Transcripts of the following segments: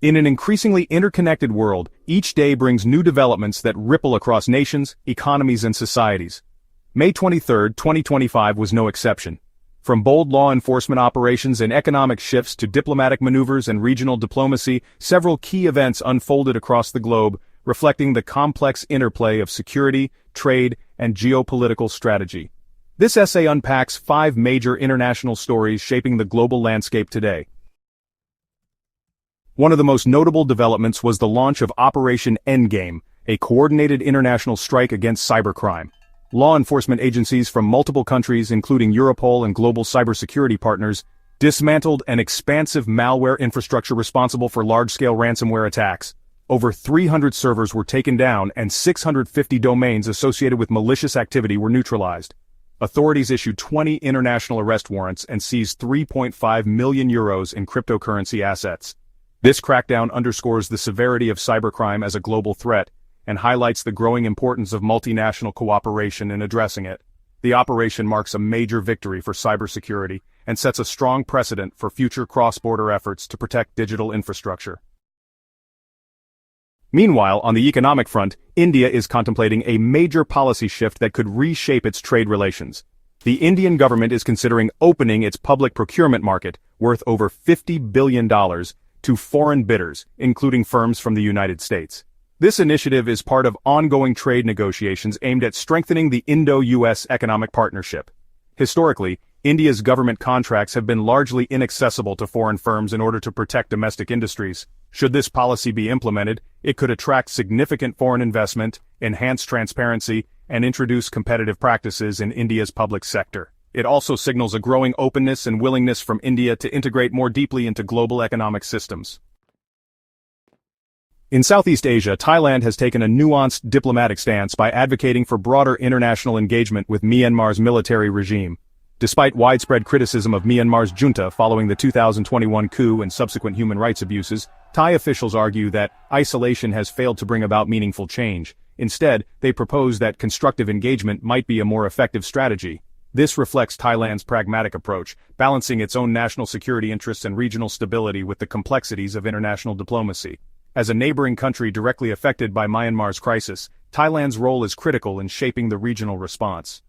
In an increasingly interconnected world, each day brings new developments that ripple across nations, economies and societies. May 23, 2025 was no exception. From bold law enforcement operations and economic shifts to diplomatic maneuvers and regional diplomacy, several key events unfolded across the globe, reflecting the complex interplay of security, trade, and geopolitical strategy. This essay unpacks 5 major international stories shaping the global landscape today. One of the most notable developments was the launch of Operation Endgame, a coordinated international strike against cybercrime. Law enforcement agencies from multiple countries, including Europol and global cybersecurity partners, dismantled an expansive malware infrastructure responsible for large-scale ransomware attacks. Over 300 servers were taken down and 650 domains associated with malicious activity were neutralized. Authorities issued 20 international arrest warrants and seized €3.5 million in cryptocurrency assets. This crackdown underscores the severity of cybercrime as a global threat, and highlights the growing importance of multinational cooperation in addressing it. The operation marks a major victory for cybersecurity and sets a strong precedent for future cross-border efforts to protect digital infrastructure. Meanwhile, on the economic front, India is contemplating a major policy shift that could reshape its trade relations. The Indian government is considering opening its public procurement market, worth over $50 billion, to foreign bidders, including firms from the United States. This initiative is part of ongoing trade negotiations aimed at strengthening the Indo-U.S. economic partnership. Historically, India's government contracts have been largely inaccessible to foreign firms in order to protect domestic industries. Should this policy be implemented, it could attract significant foreign investment, enhance transparency, and introduce competitive practices in India's public sector. It also signals a growing openness and willingness from India to integrate more deeply into global economic systems. In Southeast Asia, Thailand has taken a nuanced diplomatic stance by advocating for broader international engagement with Myanmar's military regime. Despite widespread criticism of Myanmar's junta following the 2021 coup and subsequent human rights abuses, Thai officials argue that isolation has failed to bring about meaningful change. Instead, they propose that constructive engagement might be a more effective strategy. This reflects Thailand's pragmatic approach, balancing its own national security interests and regional stability with the complexities of international diplomacy. As a neighboring country directly affected by Myanmar's crisis, Thailand's role is critical in shaping the regional response.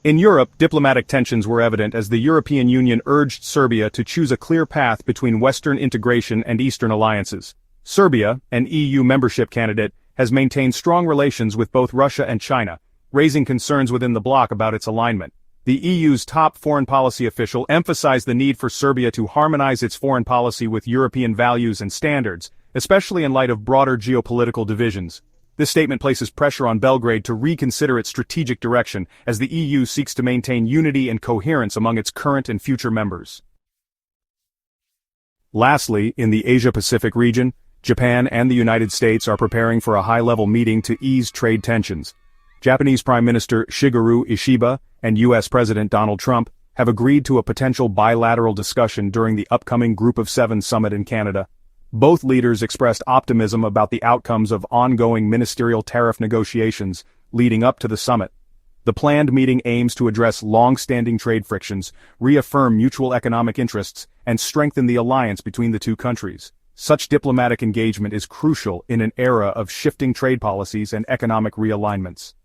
In Europe, diplomatic tensions were evident as the European Union urged Serbia to choose a clear path between Western integration and Eastern alliances. Serbia, an EU membership candidate, has maintained strong relations with both Russia and China, raising concerns within the bloc about its alignment. The EU's top foreign policy official emphasized the need for Serbia to harmonize its foreign policy with European values and standards, especially in light of broader geopolitical divisions. This statement places pressure on Belgrade to reconsider its strategic direction as the EU seeks to maintain unity and coherence among its current and future members. Lastly, in the Asia-Pacific region, Japan and the United States are preparing for a high-level meeting to ease trade tensions. Japanese Prime Minister Shigeru Ishiba and U.S. President Donald Trump have agreed to a potential bilateral discussion during the upcoming Group of 7 summit in Canada. Both leaders expressed optimism about the outcomes of ongoing ministerial tariff negotiations leading up to the summit. The planned meeting aims to address long-standing trade frictions, reaffirm mutual economic interests, and strengthen the alliance between the two countries. Such diplomatic engagement is crucial in an era of shifting trade policies and economic realignments.